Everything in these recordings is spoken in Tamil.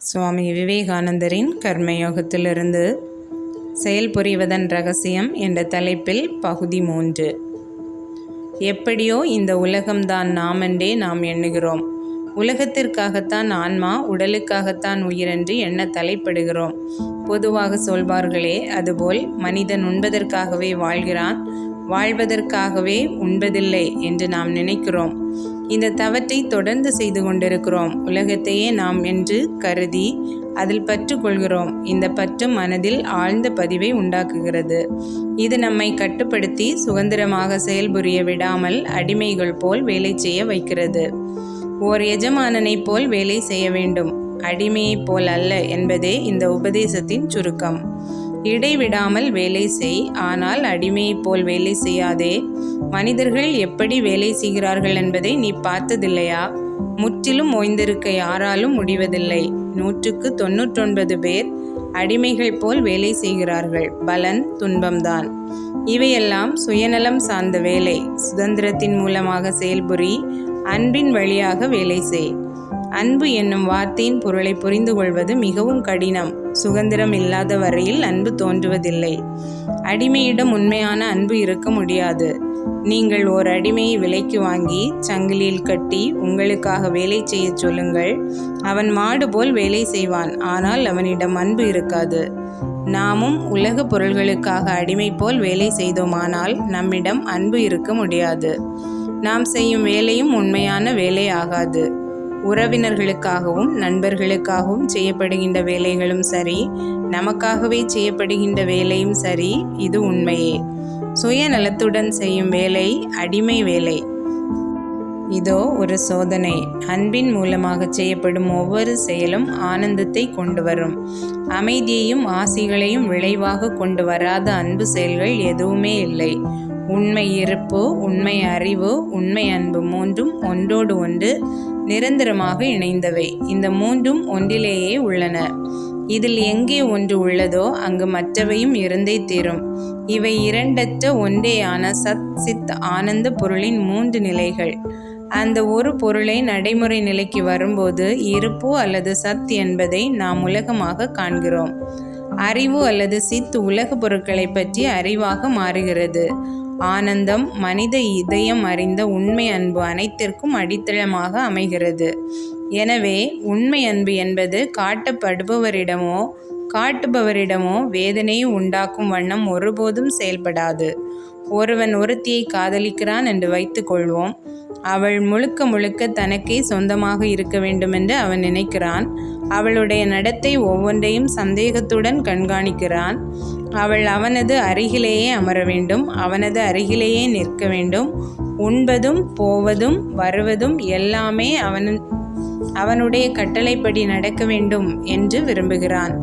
சுவாமி விவேகானந்தரின் கர்மயோகத்திலிருந்து செயல்புரிவதன் ரகசியம் என்ற தலைப்பில் பகுதி 3. எப்படியோ இந்த உலகம்தான் நாமென்றே நாம் எண்ணுகிறோம். உலகத்திற்காகத்தான் ஆன்மா, உடலுக்காகத்தான் உயிரென்று எண்ண தலைப்படுகிறோம். பொதுவாக சொல்வார்களே, அதுபோல் மனிதன் உண்பதற்காகவே வாழ்கிறான், வாழ்வதற்காகவே உண்பதில்லை என்று நாம் நினைக்கிறோம். இந்த தவற்றை தொடர்ந்து செய்து கொண்டிருக்கிறோம். உலகத்தையே நாம் என்று கருதி அதில் பற்று கொள்கிறோம். இந்த பற்று மனதில் ஆழ்ந்த பதிவை உண்டாக்குகிறது. இது நம்மை கட்டுப்படுத்தி சுதந்திரமாக செயல்புரிய விடாமல் அடிமைகள் போல் வேலை செய்ய வைக்கிறது. ஓர் எஜமானனைப் போல் வேலை செய்ய வேண்டும், அடிமையைப் போல் அல்ல என்பதே இந்த உபதேசத்தின் சுருக்கம். இடைவிடாமல் வேலை செய், ஆனால் அடிமையைப் போல் வேலை செய்யாதே. மனிதர்கள் எப்படி வேலை செய்கிறார்கள் என்பதை நீ பார்த்ததில்லையா? முற்றிலும் ஓய்ந்திருக்க யாராலும் முடிவதில்லை. 199 பேர் அடிமைகள் போல் வேலை செய்கிறார்கள். பலன் துன்பம்தான். இவையெல்லாம் சுயநலம் சார்ந்த வேலை. சுதந்திரத்தின் மூலமாக செயல்புரி, அன்பின் வழியாக வேலை செய். அன்பு என்னும் வார்த்தையின் பொருளை புரிந்து கொள்வது மிகவும் கடினம். சுதந்திரம் இல்லாத வரையில் அன்பு தோன்றுவதில்லை. அடிமையிடம் உண்மையான அன்பு இருக்க முடியாது. நீங்கள் ஓர் அடிமையை விலைக்கு வாங்கி சங்கிலியில் கட்டி உங்களுக்காக வேலை செய்ய சொல்லுங்கள். அவன் மாடு போல் வேலை செய்வான், ஆனால் அவனிடம் அன்பு இருக்காது. நாமும் உலக பொருள்களுக்காக அடிமை போல் வேலை செய்தோமானால் நம்மிடம் அன்பு இருக்க முடியாது. நாம் செய்யும் வேலையும் உண்மையான வேலை ஆகாது. உறவினர்களுக்காகவும் நண்பர்களுக்காகவும் செய்யப்படுகின்ற வேலைகளும் சரி, நமக்காகவே செய்யப்படுகின்ற வேலையும் சரி, இது உண்மையே. சுயநலத்துடன் செய்யும் வேலை அடிமை வேலை. இதோ ஒரு சோதனை. அன்பின் மூலமாக செய்யப்படும் ஒவ்வொரு செயலும் ஆனந்தத்தை கொண்டு வரும். அமைதியையும் ஆசிகளையும் விளைவாக கொண்டு வராத அன்பு செயல்கள் எதுவுமே இல்லை. உண்மை இருப்பு, உண்மை அறிவு, உண்மை அன்பு மூன்றும் ஒன்றோடு ஒன்று நிரந்தரமாக இணைந்தவை. இந்த மூன்றும் ஒன்றிலேயே உள்ளன. இதில் எங்கே ஒன்று உள்ளதோ அங்கு மற்றவையும் இருந்தே தீரும். இவை இரண்டற்ற ஒன்றேயான சத் சித் ஆனந்த பொருளின் 3 நிலைகள். அந்த ஒரு பொருளை நடைமுறை நிலைக்கு வரும்போது இருப்பு அல்லது சத் என்பதை நாம் உலகமாக காண்கிறோம். அறிவு அல்லது சித் உலக பொருட்களை பற்றி அறிவாக மாறுகிறது. ஆனந்தம் மனித இதயம் அறிந்த உண்மை அன்பு அனைத்திற்கும் அடித்தளமாக அமைகிறது. எனவே உண்மை அன்பு என்பது காட்டப்படுபவரிடமோ காட்டுபவரிடமோ வேதனையை உண்டாக்கும் வண்ணம் ஒருபோதும் செயல்படாது. ஒருவன் ஒருத்தியை காதலிக்கிறான் என்று வைத்துக் கொள்வோம். அவள் முழுக்க முழுக்க தனக்கே சொந்தமாக இருக்க வேண்டுமென்று அவன் நினைக்கிறான். அவளுடைய நடத்தை ஒவ்வொன்றையும் சந்தேகத்துடன் கண்காணிக்கிறான். அவள் அவனது அருகிலேயே அமர வேண்டும், அவனது அருகிலேயே நிற்க வேண்டும். உண்பதும் போவதும் வருவதும் எல்லாமே அவனுடைய கட்டளைப்படி நடக்க வேண்டும் என்று விரும்புகிறான்.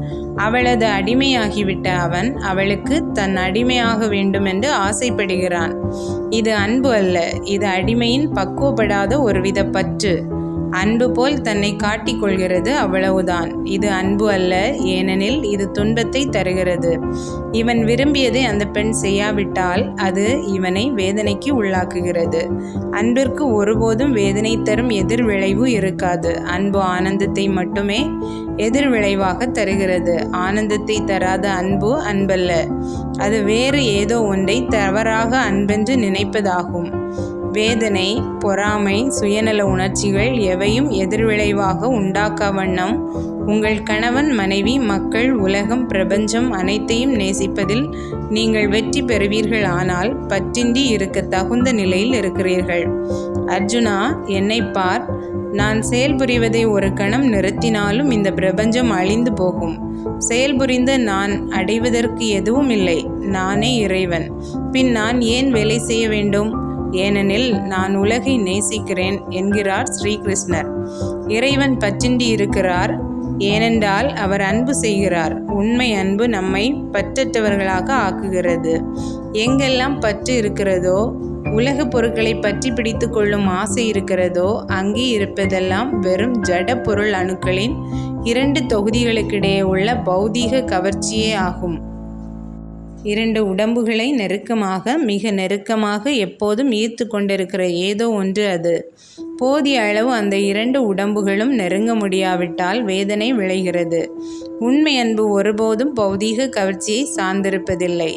அவளது அடிமையாகிவிட்ட அவன் அவளுக்கு தன் அடிமையாக வேண்டும் என்று ஆசைப்படுகிறான். இது அன்பு அல்ல, இது அடிமையின் பக்குவப்படாத ஒருவித பற்று. அன்பு போல் தன்னை காட்டிக்கொள்கிறது, அவ்வளவுதான். இது அன்பு அல்ல, ஏனெனில் இது துன்பத்தை தருகிறது. இவன் விரும்பியதை அந்த பெண் செய்யாவிட்டால் அது இவனை வேதனைக்கு உள்ளாக்குகிறது. அன்பிற்கு ஒருபோதும் வேதனை தரும் எதிர் விளைவு இருக்காது. அன்பு ஆனந்தத்தை மட்டுமே எதிர் விளைவாக தருகிறது. ஆனந்தத்தை தராத அன்பு அன்பல்ல, அது வேறு ஏதோ ஒன்றை தவறாக அன்பென்று நினைப்பதாகும். வேதனை, பொறாமை, சுயநல உணர்ச்சிகள் எவையும் எதிர்விளைவாக உண்டாக்க வண்ணம் உங்கள் கணவன், மனைவி, மக்கள், உலகம், பிரபஞ்சம் அனைத்தையும் நேசிப்பதில் நீங்கள் வெற்றி பெறுவீர்கள். ஆனால் பற்றின்றி இருக்க தகுந்த நிலையில் இருக்கிறீர்கள். அர்ஜுனா, என்னை பார். நான் செயல்புரிவதை ஒரு கணம் நிறுத்தினாலும் இந்த பிரபஞ்சம் அழிந்து போகும். செயல்புரிந்த நான் அடைவதற்கு எதுவும் இல்லை. நானே இறைவன். பின் நான் ஏன் வேலை செய்ய வேண்டும்? ஏனெனில் நான் உலகை நேசிக்கிறேன் என்கிறார் ஸ்ரீகிருஷ்ணர். இறைவன் பற்றின்றி இருக்கிறார், ஏனென்றால் அவர் அன்பு செய்கிறார். உண்மை அன்பு நம்மை பற்றற்றவர்களாக ஆக்குகிறது. எங்கெல்லாம் பற்று இருக்கிறதோ, உலக பொருட்களை பற்றி பிடித்து கொள்ளும் ஆசை இருக்கிறதோ, அங்கே இருப்பதெல்லாம் வெறும் ஜட பொருள் அணுக்களின் 2 தொகுதிகளுக்கிடையே உள்ள பௌதீக கவர்ச்சியே ஆகும். 2 உடம்புகளை நெருக்கமாக, மிக நெருக்கமாக எப்போதும் ஈர்த்து கொண்டிருக்கிற ஏதோ ஒன்று அது. போதிய அளவு அந்த 2 உடம்புகளும் நெருங்க முடியாவிட்டால் வேதனை விளைகிறது. உண்மை அன்பு ஒருபோதும் பௌதீக கவர்ச்சியை சார்ந்திருப்பதில்லை.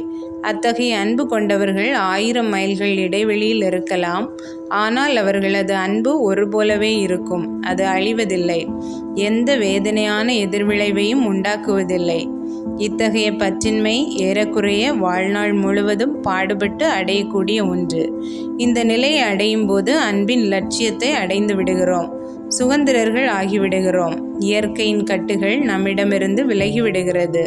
அத்தகைய அன்பு கொண்டவர்கள் 1000 மைல்கள் இடைவெளியில் இருக்கலாம். ஆனால் அவர்களது அன்பு ஒருபோலவே இருக்கும். அது அழிவதில்லை. எந்த வேதனையான எதிர்விளைவையும் உண்டாக்குவதில்லை. இத்தகைய பற்றின்மை ஏறக்குறைய வாழ்நாள் முழுவதும் பாடுபட்டு அடையக்கூடிய ஒன்று. இந்த நிலையை அடையும் போது அன்பின் லட்சியத்தை அடைந்து விடுகிறோம். சுதந்திரர்கள் ஆகிவிடுகிறோம். இயற்கையின் கட்டுகள் நம்மிடமிருந்து விலகிவிடுகிறது.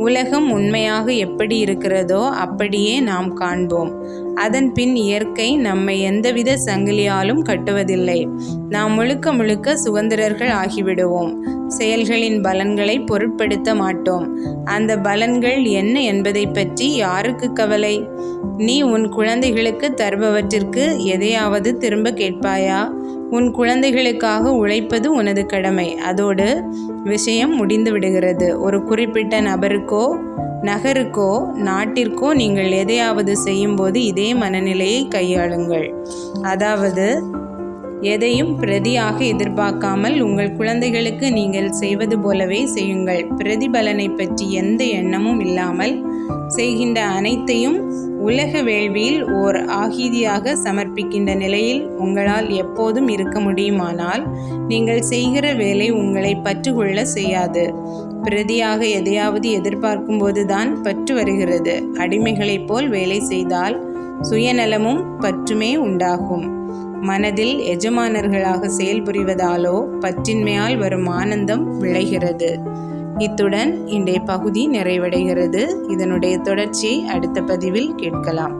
உலகம் உண்மையாக எப்படி இருக்கிறதோ அப்படியே நாம் காண்போம். அதன் பின் இயற்கை நம்மை எந்தவித சங்கிலியாலும் கட்டுவதில்லை. நாம் முழுக்க முழுக்க சுதந்திரர்கள் ஆகிவிடுவோம். செயல்களின் பலன்களை பொருட்படுத்த மாட்டோம். அந்த பலன்கள் என்ன என்பதை பற்றி யாருக்கு கவலை? நீ உன் குழந்தைகளுக்கு தருபவற்றிற்கு எதையாவது திரும்ப கேட்பாயா? உன் குழந்தைகளுக்காக உழைப்பது உனது கடமை. அதோடு விஷயம் முடிந்து விடுகிறது. ஒரு குறிப்பிட்ட நபருக்கோ நகருக்கோ நாட்டிற்கோ நீங்கள் எதையாவது செய்யும்போது இதே மனநிலையை கையாளுங்கள். அதாவது எதையும் பிரதியாக எதிர்பார்க்காமல் உங்கள் குழந்தைகளுக்கு நீங்கள் செய்வது போலவே செய்யுங்கள். பிரதிபலனை பற்றி எந்த எண்ணமும் இல்லாமல் செய்கின்ற அனைத்தையும் உலக வேள்வியில் ஓர் ஆகிதியாக சமர்ப்பிக்கின்ற நிலையில் உங்களால் எப்போதும் இருக்க முடியுமானால் நீங்கள் செய்கிற வேலை உங்களை பற்றுக்கொள்ள செய்யாது. பிரதியாக எதையாவது எதிர்பார்க்கும் போதுதான் பற்று வருகிறது. அடிமைகளைப் போல் வேலை செய்தால் சுயநலமும் பற்றுமே உண்டாகும். மனதில் எஜமானர்களாக செயல்புரிவதாலோ பற்றின்மையால் வரும் ஆனந்தம் விளைகிறது. இத்துடன் இன்றைய பகுதி நிறைவடைகிறது. இதனுடைய தொடர்ச்சியை அடுத்த பதிவில் கேட்கலாம்.